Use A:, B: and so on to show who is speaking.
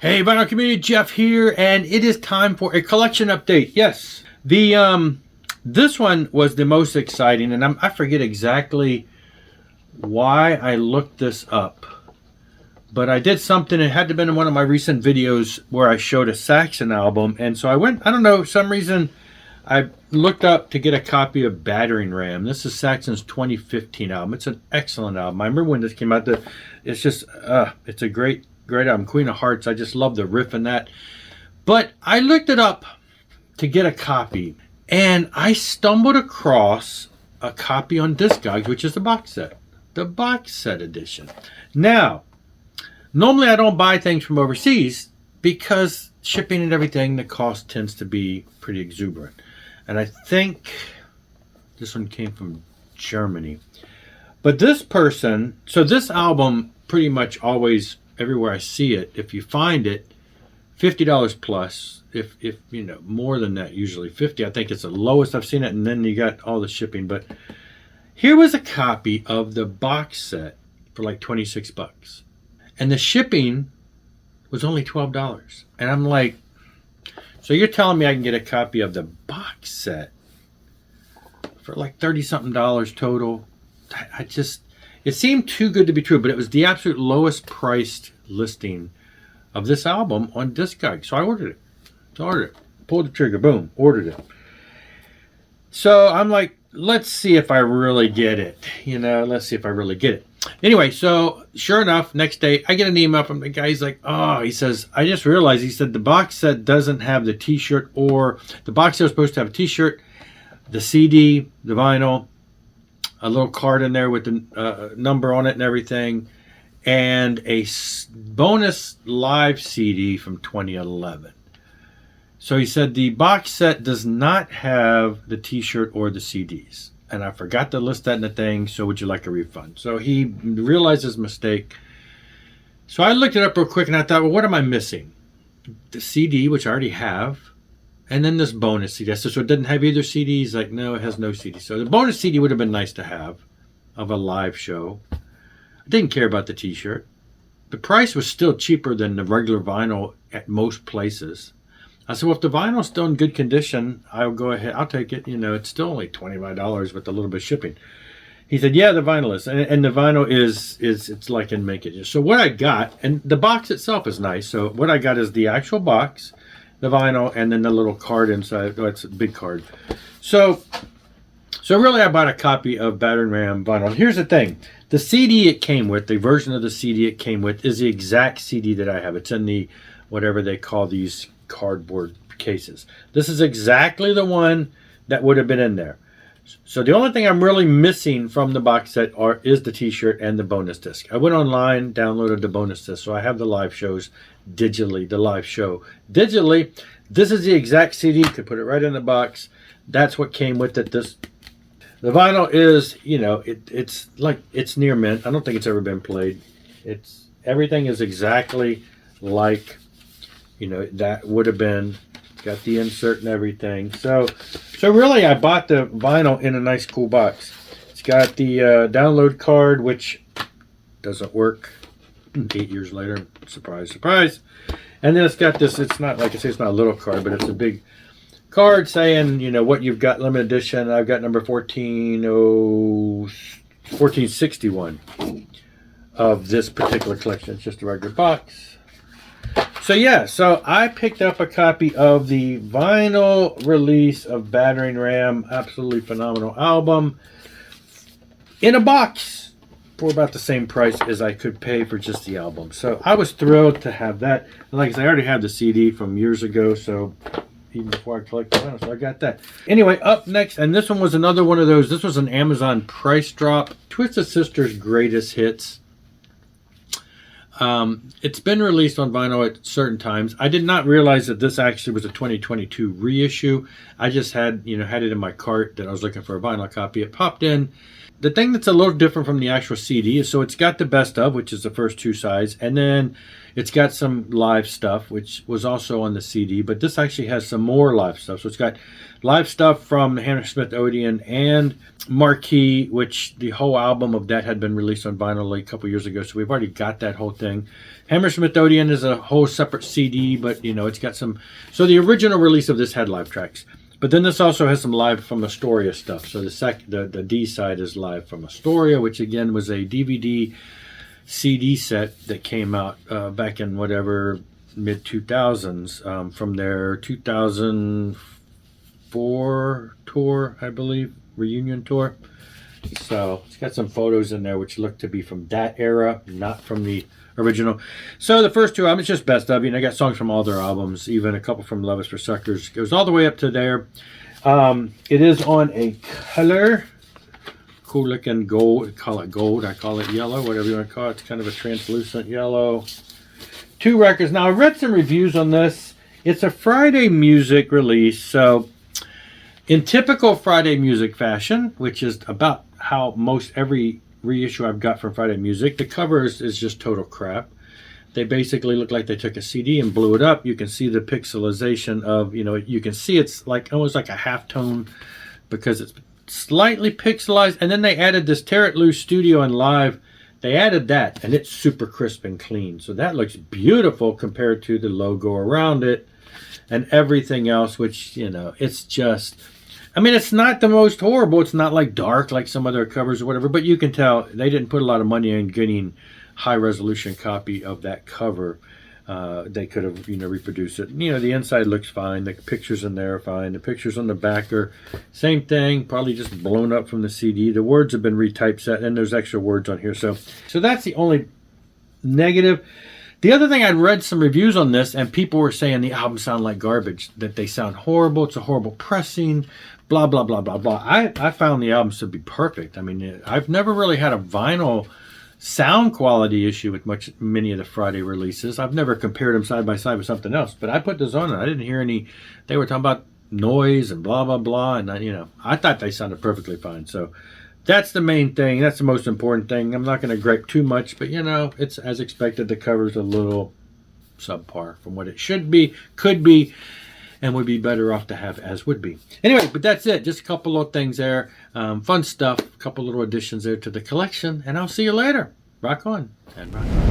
A: Hey, Vinyl Community, Jeff here, and it is time for a collection update. Yes, this one was the most exciting, and I forget exactly why I looked this up, but I did something. It had to have been in one of my recent videos where I showed a Saxon album, and so I went. I don't know, some reason I looked up to get a copy of Battering Ram. This is Saxon's 2015 album. It's an excellent album. I remember when this came out. It's just it's a great album. Queen of Hearts. I just love the riff in that. But I looked it up to get a copy, and I stumbled across a copy on Discogs, which is the box set edition. Now, normally I don't buy things from overseas because shipping and everything, the cost tends to be pretty exuberant. And I think this one came from Germany. But this person, so this album pretty much always, everywhere I see it, if you find it, $50 plus. If you know, more than that, usually 50. I think it's the lowest I've seen it, and then you got all the shipping. But here was a copy of the box set for like 26 bucks. And the shipping was only $12. And I'm like, so you're telling me I can get a copy of the box set for like 30-something dollars total? It seemed too good to be true, but it was the absolute lowest priced listing of this album on Discogs. So I ordered it. Pulled the trigger, boom, ordered it. So I'm like, let's see if I really get it. Anyway, so sure enough, next day I get an email from the guy. He's like, he says, I just realized, he said, the box set doesn't have the t-shirt, or the box set was supposed to have a t-shirt, the CD, the vinyl, a little card in there with the number on it and everything, and a bonus live CD from 2011. So he said the box set does not have the t-shirt or the CDs. And I forgot to list that in the thing, so would you like a refund? So he realized his mistake. So I looked it up real quick, and I thought, well, what am I missing? The CD, which I already have, and then this bonus CD. So it didn't have either CDs? Like, no, it has no CD. So the bonus CD would have been nice to have of a live show. I didn't care about the t-shirt. The price was still cheaper than the regular vinyl at most places. I said, well, if the vinyl's still in good condition, I'll go ahead. I'll take it. You know, it's still only $25 with a little bit of shipping. He said, yeah, the vinyl is. And the vinyl it's like in mint condition. So what I got, and the box itself is nice. So what I got is the actual box, the vinyl, and then the little card inside. Oh, it's a big card. So really I bought a copy of Battering Ram vinyl. Here's the thing. The CD it came with, the version of the CD it came with, is the exact CD that I have. It's in the, whatever they call these cardboard cases. This is exactly the one that would have been in there. So the only thing I'm really missing from the box set is the t-shirt and the bonus disc. I went online, downloaded the bonus disc, so I have the live shows digitally, the live show digitally. This is the exact CD. You could put it right in the box. That's what came with it. The vinyl is, you know, it's like, it's near mint. I don't think it's ever been played. Everything is exactly like, you know, that would have been. Got the insert and everything. So really I bought the vinyl in a nice cool box. It's got the download card, which doesn't work 8 years later. Surprise, surprise. And then it's got this, it's not, like I say, it's not a little card, but it's a big card saying, you know, what you've got, limited edition. I've got number 1461 of this particular collection. It's just a regular box. So yeah, so I picked up a copy of the vinyl release of Battering Ram, absolutely phenomenal album, in a box for about the same price as I could pay for just the album. So I was thrilled to have that. And like I said, I already had the CD from years ago, so even before I collected the vinyl, so I got that. Anyway, up next, and this one was another one of those, this was an Amazon price drop, Twisted Sister's Greatest Hits. It's been released on vinyl at certain times. I did not realize that this actually was a 2022 reissue. I just had it in my cart that I was looking for a vinyl copy. It popped in. The thing that's a little different from the actual CD is, so it's got the best of, which is the first two sides, and then It's got some live stuff, which was also on the CD, but this actually has some more live stuff. So it's got live stuff from Hammersmith Odeon and Marquee, which the whole album of that had been released on vinyl a couple years ago. So we've already got that whole thing. Hammersmith Odeon is a whole separate CD, but it's got some. So the original release of this had live tracks. But then this also has some live from Astoria stuff. So the D side is live from Astoria, which again was a DVD CD set that came out back in whatever mid 2000s from their 2004 tour, I believe, reunion tour. So it's got some photos in there which look to be from that era, not from the original. So the first two albums, just best of. I got songs from all their albums, even a couple from Love Is for Suckers. It goes all the way up to there. It is on a color, cool looking gold. Call it gold. I call it yellow, whatever you want to call it. It's kind of a translucent yellow. 2 records. Now I read some reviews on this. It's a Friday Music release, so in typical Friday Music fashion, which is about how most every reissue I've got from Friday Music, the cover is just total crap. They basically look like they took a CD and blew it up. You can see the pixelization of, you can see it's like almost like a halftone because it's slightly pixelized. And then they added this Tear It Loose Studio and Live. They added that, and it's super crisp and clean. So that looks beautiful compared to the logo around it and everything else, which, it's just... it's not the most horrible. It's not like dark like some other covers or whatever, but you can tell they didn't put a lot of money in getting high resolution copy of that cover. They could have, reproduced it. The inside looks fine. The pictures in there are fine. The pictures on the back are same thing, probably just blown up from the CD. The words have been retypeset, and there's extra words on here. So that's the only negative. The other thing, I'd read some reviews on this, and people were saying the albums sound like garbage, that they sound horrible, it's a horrible pressing, blah, blah, blah, blah, blah. I found the albums to be perfect. I've never really had a vinyl sound quality issue with many of the Friday releases. I've never compared them side by side with something else, but I put this on and I didn't hear any. They were talking about noise and blah, blah, blah, and I thought they sounded perfectly fine. So that's the main thing. That's the most important thing. I'm not going to gripe too much, but it's as expected. The cover's a little subpar from what it should be, could be, and would be better off to have as would be. Anyway, but that's it. Just a couple of things there. Fun stuff. A couple little additions there to the collection, and I'll see you later. Rock on and rock on.